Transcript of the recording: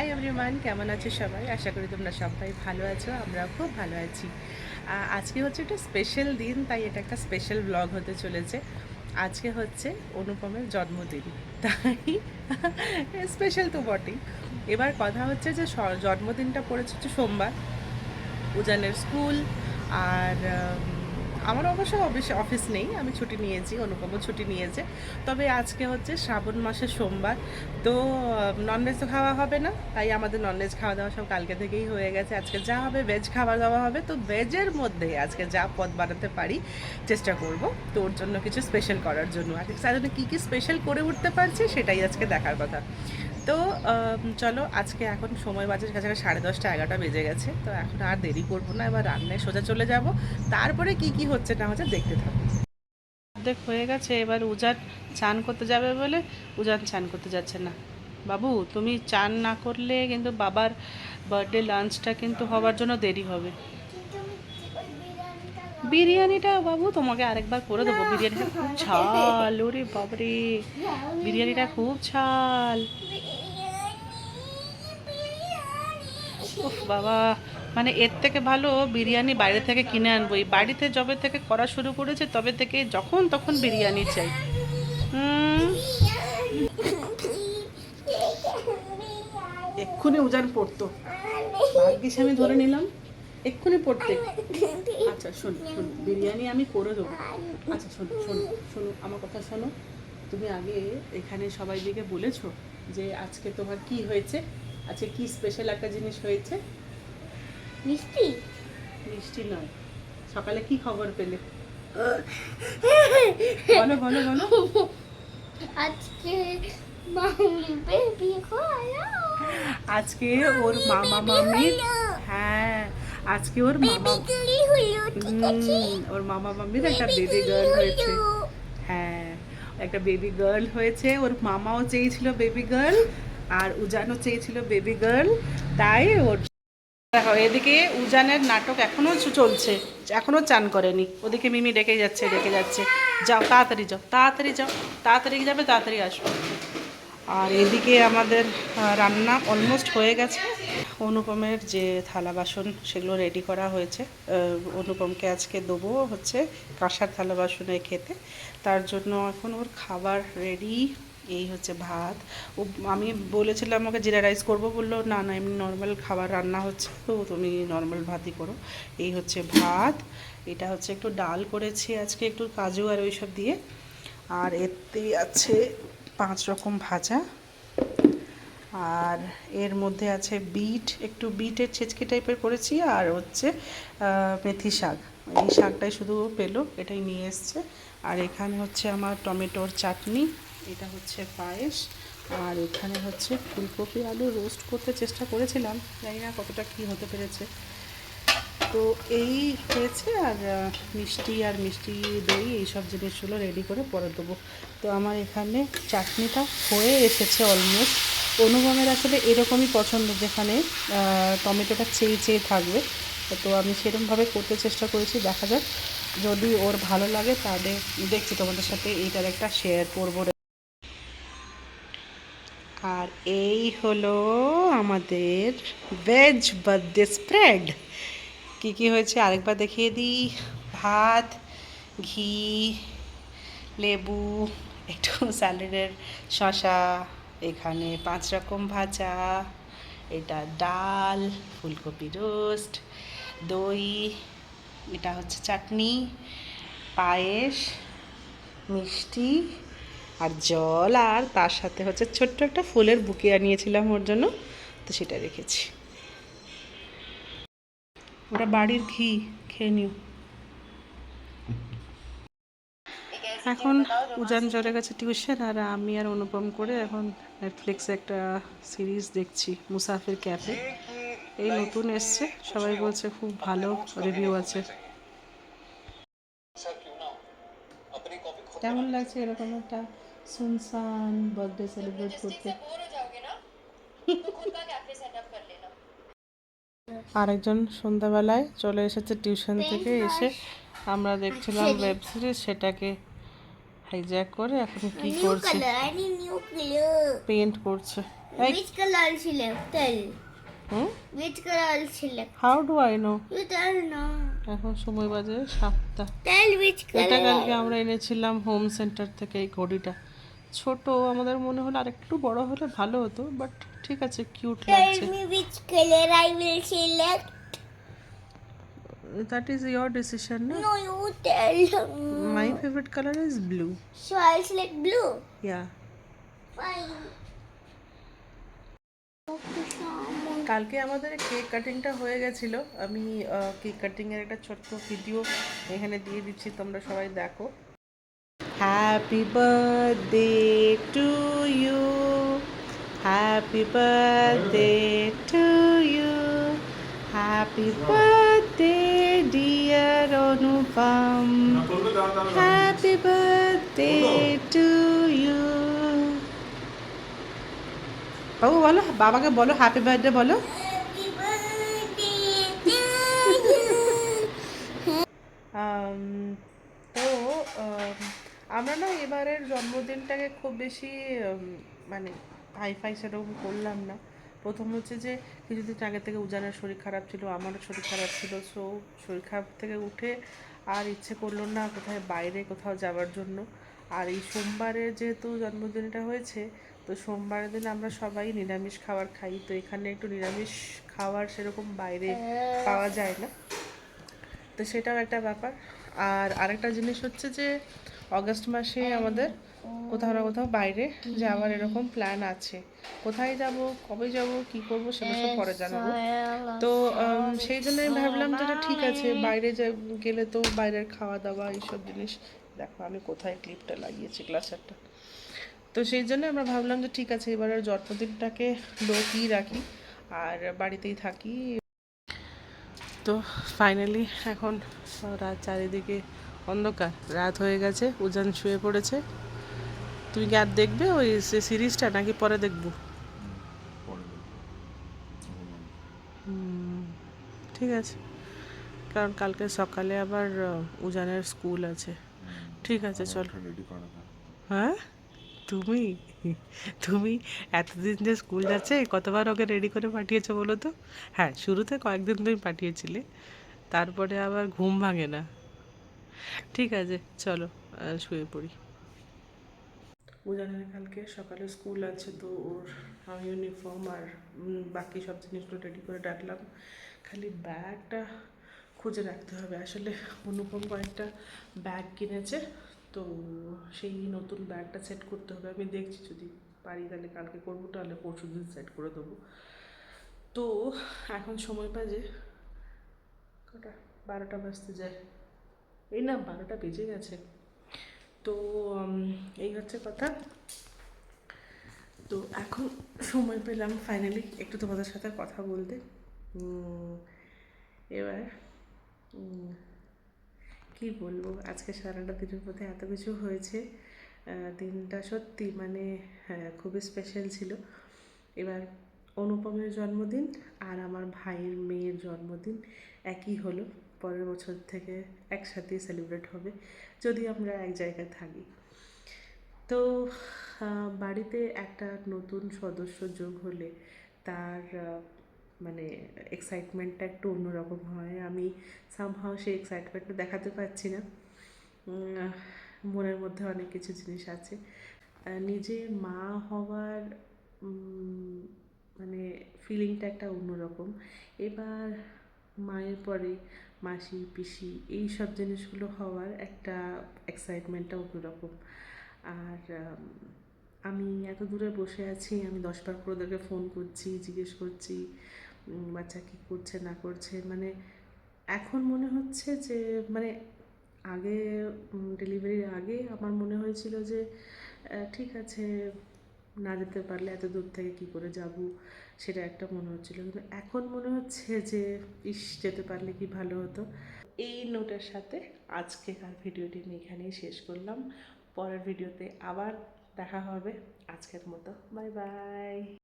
Hi everyone, কেমন আছো সবাই? আশা করি তোমরা সবাই ভালো আছো। আমরা খুব ভালো আছি। আজকে হচ্ছে একটা স্পেশাল দিন, তাই এটা একটা স্পেশাল ব্লগ হতে চলেছে। আজকে হচ্ছে অনুপমের জন্মদিন, তাই স্পেশাল তো বটেই। এবার কথা হচ্ছে যে জন্মদিনটা পড়েছে হচ্ছে সোমবার। উজানের স্কুল আর আমার অবশ্য অফিস নেই, আমি ছুটি নিয়েছি, অনুপমও ছুটি নিয়েছে। তবে আজকে হচ্ছে শ্রাবণ মাসের সোমবার, তো ননভেজ তো খাওয়া হবে না, তাই আমাদের ননভেজ খাওয়া দাওয়া সব কালকে থেকেই হয়ে গেছে। আজকে যা হবে ভেজ খাওয়া দাওয়া হবে, তো ভেজের মধ্যে আজকে যা পদ বানাতে পারি চেষ্টা করব তোর জন্য কিছু স্পেশাল করার জন্য। আর তার জন্য কী কী স্পেশাল করে উঠতে পারছি সেটাই আজকে দেখার কথা। তো চলো, আজকে এখন সময় বাজে কাছাকাছি 10:30 11টা বেজে গেছে, তো এখন আর দেরি করবো না, এবার রান্নায় সোজা চলে যাব। তারপরে কি কি হচ্ছে না হচ্ছে দেখতে থাকো। অর্ধেক হয়ে গেছে, এবার উজান চান করতে যাবে বলে উজান চান করতে যাচ্ছে না। বাবু, তুমি চান না করলে কিন্তু বাবার বার্থডে লাঞ্চটা কিন্তু হওয়ার জন্য দেরি হবে। বিরিয়ানিটা বাবু তোমাকে আরেকবার করে দেবো। বিরিয়ানিটা খুব ঝাল, ওরে বাবরে, বিরিয়ানিটা খুব ঝাল। উফ বাবা, মানে এর থেকে ভালো বিরিয়ানি বাইরে থেকে কিনে আনবো। এই বাড়িতে যবে থেকে করা শুরু করেছে তবে থেকে যখন তখন বিরিয়ানি চাই। এক্ষুনি উজান পড়তো, ভাগ্যিস আমি ধরে নিলাম, এক্ষুনি পড়তে। আচ্ছা শোনো শোনো, বিরিয়ানি আমি করে দেবো। আচ্ছা শোনো শোনো শোনো, আমার কথা শোনো। তুমি আগে এখানে সবাই দিকে বলেছো যে আজকে তোমার কি হয়েছে, আজকে কি স্পেশাল একটা জিনিস হয়েছে? মিষ্টি? মিষ্টি নয়, সকালে কি খবর পেলে? বলো বলো বলো। আজকে আজকে ওর মামা মামির, হ্যাঁ আজকে ওর মামা, ওর মামা মামির একটা বেবি গার্ল হয়েছে। হ্যাঁ, একটা বেবি গার্ল হয়েছে। ওর মামাও চেয়েছিল বেবি গার্ল, আর উজানও চেয়েছিল বেবি গার্ল, তাই ওর দেখো এদিকে উজানের নাটক এখনো চলছে, এখনো চান করেনি। ওদিকে মিমি ডেকে যাচ্ছে ডেকে যাচ্ছে, যাও তাড়াতাড়ি যাও তাড়াতাড়ি যাও, তাড়াতাড়ি যাবে তাড়াতাড়ি আসো। আর এদিকে আমাদের রান্না অলমোস্ট হয়ে গেছে। অনুপমের যে থালা বাসন সেগুলো রেডি করা হয়েছে। অনুপমকে আজকে দেবো হচ্ছে কাঁসার থালা বাসনে খেতে, তার জন্য এখন ওর খাবার রেডি। এই হচ্ছে ভাত। ও আমি বলেছিলাম আমাকে জিরা রাইস করবো, বললো না না এমনি নর্মাল খাবার রান্না হচ্ছে, তো তুমি নর্মাল ভাতই করো। এই হচ্ছে ভাত, এটা হচ্ছে একটু ডাল করেছি আজকে একটু কাজু আর ওইসব দিয়ে। আর এতেই আছে 5 রকম ভাজা, আর এর মধ্যে আছে বিট, একটু বিটের ছেচকি টাইপের করেছি, আর হচ্ছে মেথি শাক। এই শাকটাই শুধু পেলো, এটাই নিয়ে এসছে। আর এখানে হচ্ছে আমার টমেটোর চাটনি, এটা হচ্ছে পায়েস, আর এখানে হচ্ছে ফুলকপি আলু রোস্ট করতে চেষ্টা করেছিলাম, জানি না কতটা কী হতে পেরেছে। তো এই হয়েছে। আর মিষ্টি আর মিষ্টি দই এইসব জিনিসগুলো রেডি করে পরে দেবো। তো আমার এখানে চাটনিটা হয়ে এসেছে অলমোস্ট। অনুপমের আসলে এরকমই পছন্দ, যেখানে টমেটোটা চেয়ে চেয়ে থাকবে, তো আমি সেরকমভাবে করতে চেষ্টা করেছি। দেখা যাক, যদি ওর ভালো লাগে তাহলে দেখছি তোমাদের সাথে এইটার একটা শেয়ার করবো। আর এই হলো আমাদের ভেজ বার্থডে স্প্রেড। কী কী হয়েছে আরেকবার দেখিয়ে দিই। ভাত, ঘি, লেবু, একটু স্যালাডের শসা, এখানে 5 রকম ভাজা, এটা ডাল, ফুলকপি রোস্ট, দই, এটা হচ্ছে চাটনি, পায়েস, মিষ্টি আর জল, আর তার সাথে হচ্ছে ছোট্ট একটা ফুলের বুকে আনিয়েছিলাম ওর জন্য, তো সেটা রেখেছি। ওটা বাড়ির ঘি, খেয়ে নিও। এখন উজান চলে গেছে টিউশন, আর আমি আর অনুপম করে এখন নেটফ্লিক্সে একটা সিরিজ দেখছি, মুসাফির ক্যাফে। এই নতুন এসছে, সবাই বলছে খুব ভালো রিভিউ আছে। কেমন লাগছে এরকম একটা সুনসান বার্থডে সেলিব্রেট করতে? আরেকজন সন্ধ্যাবেলায় চলে এসেছে টিউশন থেকে এসে, আমরা দেখছিলাম ওয়েব সিরিজ, সেটাকে হাইজ্যাক করে এখন কি করছে, পেন্ট করছে। Like, Which color select? Tell. hmm? Which color select? How do I know? You tell no. এখন সময় বাজে 7টা। Tell which এটা color. কালকে আমরা এনেছিলাম হোম সেন্টার থেকে এই ঘড়িটা। ছোট, আমাদের মনে হলো আরেকটু বড় হলে ভালো হতো, বাট ঠিক আছে, কিউট Tell লাগছে। me which color I will select. That is your decision না। No, you tell. My favourite colour is blue. So I'll select blue. Yeah. Fine. কালকে আমাদের কেক কাটিংটা হয়ে গেছিলো। আমি কেক কাটিংয়ের একটা ছোট্ট ভিডিও এখানে দিয়ে দিচ্ছি, তোমরা সবাই দেখো। Happy birthday to you, happy birthday to you, happy birthday dear Anupam, happy birthday to you. বাবু বলো, বাবাকে বলো হ্যাপি বার্থডে বলো। Happy birthday to you. তো আমরা না এবারের জন্মদিনটাকে খুব বেশি মানে হাইফাই সেরকম করলাম না। প্রথম হচ্ছে যে কিছুদিন আগে থেকে উজানের শরীর খারাপ ছিল, আমারও শরীর খারাপ ছিল। সো শরীর খারাপ থেকে উঠে আর ইচ্ছে করলো না কোথায় বাইরে কোথাও যাওয়ার জন্য। আর এই সোমবারে যেহেতু জন্মদিনটা হয়েছে, তো সোমবারের দিন আমরা সবাই নিরামিষ খাবার খাই। তো এখানে একটু নিরামিষ খাবার সেরকম বাইরে পাওয়া যায় না, তো সেটাও একটা ব্যাপার। আর আরেকটা জিনিস হচ্ছে যে অগস্ট মাসে আমাদের কোথাও না কোথাও বাইরে যাওয়ার এরকম প্ল্যান আছে। কোথায় যাব, কবে যাব, কি করব সেটা সব পরে জানাবো। তো সেই জন্য আমি ভাবলাম যেটা ঠিক আছে, বাইরে গেলে তো বাইরের খাওয়া দাওয়া এইসব জিনিস। দেখো আমি কোথায় ক্লিপটা লাগিয়েছি, ক্লাসারটা। তো সেই জন্য আমরা ভাবলাম যে ঠিক আছে, এবারের জন্মদিনটাকে লোকই রাখি আর বাড়িতেই থাকি। তো ফাইনালি এখন রাত, চারিদিকে অন্ধকার, রাত হয়ে গেছে, উজান শুয়ে পড়েছে। তুমি কি আর দেখবে ওই সিরিজটা নাকি পরে দেখবো? ঠিক আছে, কারণ কালকে সকালে আবার উজানের স্কুল আছে। ঠিক আছে চলো। হ্যাঁ, তুমি তুমি এতদিন যে স্কুল যাচ্ছে কতবার ওকে রেডি করে পাঠিয়েছো বলো তো? হ্যাঁ, শুরুতে কয়েকদিন তুমি পাঠিয়েছিলে, তারপরে আবার ঘুম ভাঙে না। ঠিক আছে চলো, শুয়ে পড়ি। উজানের কালকে সকালে স্কুল আছে, তো ওর ইউনিফর্ম আর বাকি সব জিনিসগুলো রেডি করে রাখলাম। খালি ব্যাগটা খুঁজে রাখতে হবে। আসলে অনুপম কয়েকটা ব্যাগ কিনেছে, তো সেই নতুন ব্যাগটা সেট করতে হবে। আমি দেখছি যদি পারি তাহলে কালকে করবো, তাহলে পরশু দিন সেট করে দেবো। তো এখন সময় বাজে কটা, 12টা বাজতে যায়। এই না, 12টা বেজে গেছে। তো এই হচ্ছে কথা। তো এখন সময় পেলাম ফাইনালি একটু তোমাদের সাথে কথা বলতে। এবার কি বলবো, আজকে সারাটা দিনের মধ্যে এত কিছু হয়েছে। দিনটা সত্যি মানে খুবই স্পেশাল ছিল। এবার অনুপমের জন্মদিন আর আমার ভাইয়ের মেয়ের জন্মদিন একই হলো। পরের বছর থেকে একসাথেই সেলিব্রেট হবে, যদি আমরা এক জায়গায় থাকি। তো বাড়িতে একটা নতুন সদস্য যোগ হলে তার মানে এক্সাইটমেন্টটা একটু অন্যরকম হয়। আমি সামহাও সেই এক্সাইটমেন্টটা দেখাতে পারছি না। মনের মধ্যে অনেক কিছু জিনিস আছে। নিজের মা হওয়ার মানে ফিলিংটা একটা অন্যরকম। এবার মায়ের পরে মাসি, পিসি এই সব জিনিসগুলো হওয়ার একটা এক্সাইটমেন্টটা অন্যরকম। আর আমি এত দূরে বসে আছি, আমি 10বার করে ওদেরকে ফোন করছি, জিজ্ঞেস করছি বাচ্চা কী করছে না করছে। মানে এখন মনে হচ্ছে যে মানে আগে ডেলিভারির আগে আমার মনে হয়েছিল যে ঠিক আছে, না যেতে পারলে এত দূর থেকে কী করে যাব, সেটা একটা মনে হচ্ছিলো। কিন্তু এখন মনে হচ্ছে যে ইস, যেতে পারলে কি ভালো হতো। এই নোটের সাথে আজকেকার ভিডিওটি আমি এখানেই শেষ করলাম। পরের ভিডিওতে আবার দেখা হবে। আজকের মতো বাই বাই।